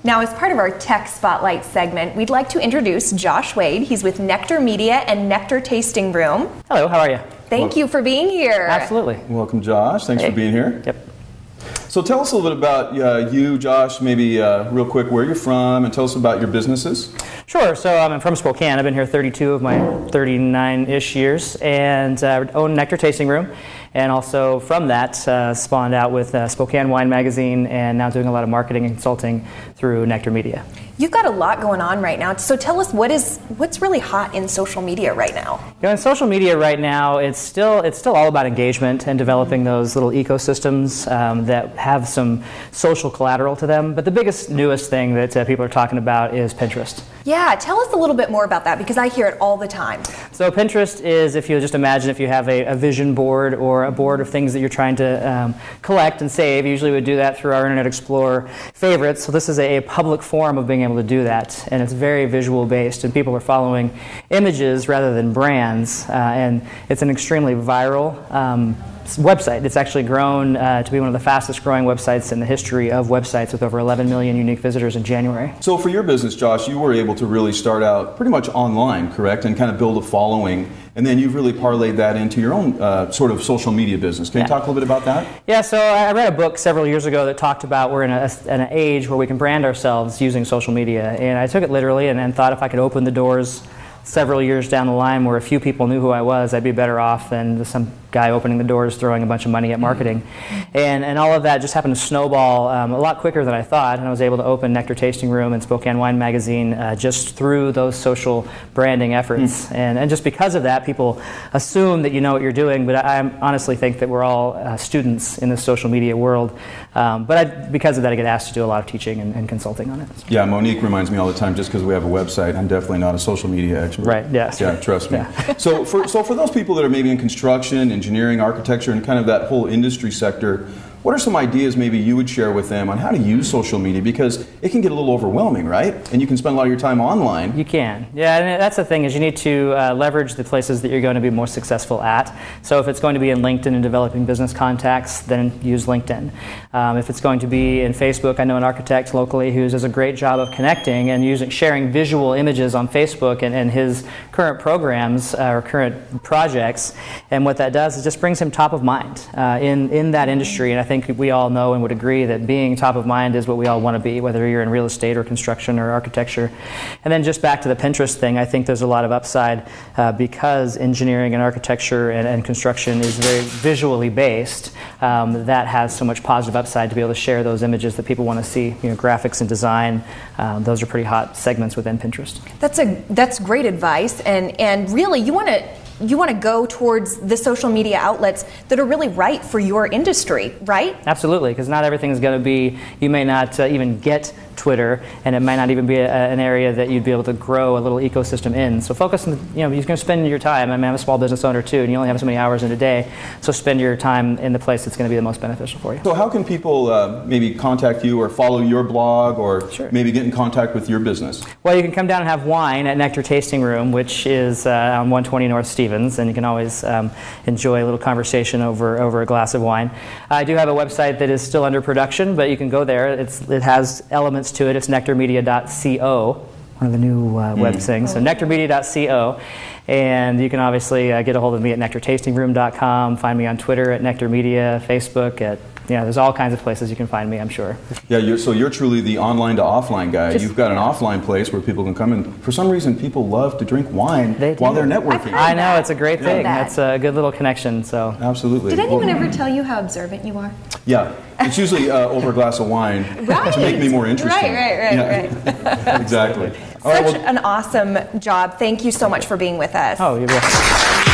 Now, as part of our Tech Spotlight segment, we'd like to introduce Josh Wade. He's with Nectar Media and Nectar Tasting Room. Hello, how are you? Thank you for being here. Absolutely. Welcome, Josh. Thanks for being here. Yep. So tell us a little bit about you, Josh, maybe real quick where you're from, and tell us about your businesses. Sure. So I'm from Spokane. I've been here 32 of my 39-ish years, and own Nectar Tasting Room. And also from that, spawned out with Spokane Wine Magazine, and now doing a lot of marketing and consulting through Nectar Media. You've got a lot going on right now. So tell us what's really hot in social media right now? In social media right now, it's still all about engagement and developing those little ecosystems that have some social collateral to them. But the biggest, newest thing that people are talking about is Pinterest. Yeah, tell us a little bit more about that, because I hear it all the time. So Pinterest is, if you just imagine if you have a vision board or a board of things that you're trying to collect and save. Usually we do that through our Internet Explorer favorites. So this is a public forum of being able to do that, and it's very visual based, and people are following images rather than brands, and it's an extremely viral website. It's actually grown to be one of the fastest growing websites in the history of websites, with over 11 million unique visitors in January. So for your business, Josh, you were able to really start out pretty much online, correct, and kind of build a following, and then you've really parlayed that into your own sort of social media business. Can you talk a little bit about that? Yeah, so I read a book several years ago that talked about we're in an age where we can brand ourselves using social media, and I took it literally and thought if I could open the doors several years down the line where a few people knew who I was, I'd be better off than some guy opening the doors throwing a bunch of money at marketing. And all of that just happened to snowball a lot quicker than I thought, and I was able to open Nectar Tasting Room and Spokane Wine Magazine just through those social branding efforts. And just because of that, people assume that you know what you're doing, but I honestly think that we're all students in this social media world. But because of that, I get asked to do a lot of teaching and consulting on it. Yeah, Monique reminds me all the time, just because we have a website, I'm definitely not a social media expert. Right, yes. Yeah, trust me. Yeah. So for those people that are maybe in construction, engineering, architecture, and kind of that whole industry sector, what are some ideas maybe you would share with them on how to use social media? Because it can get a little overwhelming, right? And you can spend a lot of your time online. You can. Yeah, and that's the thing, is you need to leverage the places that you're going to be most successful at. So if it's going to be in LinkedIn and developing business contacts, then use LinkedIn. If it's going to be in Facebook, I know an architect locally who does a great job of connecting and sharing visual images on Facebook and his current programs or current projects. And what that does is just brings him top of mind in that industry. And I think we all know and would agree that being top of mind is what we all want to be, whether you're in real estate or construction or architecture. And then just back to the Pinterest thing, I think there's a lot of upside because engineering and architecture and construction is very visually based. That has so much positive upside to be able to share those images that people want to see. Graphics and design, those are pretty hot segments within Pinterest. That's great advice, and really you want to go towards the social media outlets that are really right for your industry, right? Absolutely, because not everything is going to be, you may not even get Twitter, and it might not even be an area that you'd be able to grow a little ecosystem in. So focus on, you're going to spend your time, I'm a small business owner too, and you only have so many hours in a day, so spend your time in the place that's going to be the most beneficial for you. So how can people maybe contact you or follow your blog or maybe get in contact with your business? Well, you can come down and have wine at Nectar Tasting Room, which is on 120 North Stevens, and you can always enjoy a little conversation over a glass of wine. I do have a website that is still under production, but you can go there. It has elements to it. It's nectarmedia.co, one of the new web things. So nectarmedia.co, and you can obviously get a hold of me at nectartastingroom.com. Find me on Twitter at nectarmedia, Facebook at there's all kinds of places you can find me, I'm sure. Yeah, so you're truly the online to offline guy. You've got an offline place where people can come in. For some reason, people love to drink wine while they're networking. I know, it's a great thing. That's a good little connection. So absolutely. Did anyone ever tell you how observant you are? Yeah, it's usually over a glass of wine to make me more interesting. Right. Exactly. Such an awesome job. Thank you so much for being with us. Oh, you're welcome.